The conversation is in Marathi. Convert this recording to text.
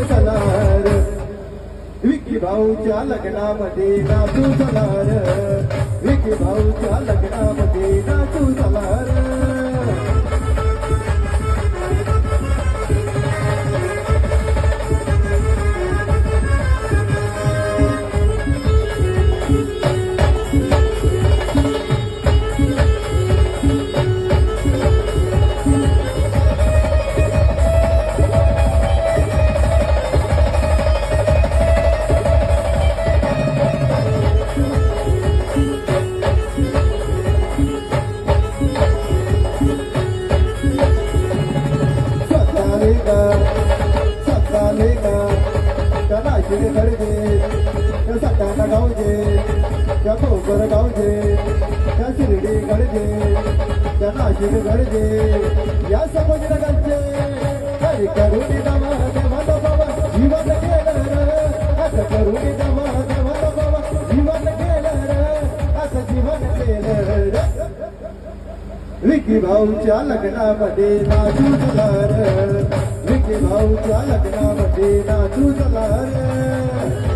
चलार विकी भाऊच्या लग्नामध्ये नाचू चलार विकी भाऊच्या लग्नामध्ये नाचू चलार सटाणा गावचे त्या कोकर गावचे त्या शिर्डी गडचे त्या नाशिक गडचे या समुद्रगडचे हरी करुणी दमा देवा बाबा जीवन केलं असं करुणी दमा देवा बाबा जीवन केलं असं जीवन केलं विकी भाऊच्या लग्नामध्ये नाचू चलार विकी भाऊच्या लग्नामध्ये नाचू चलार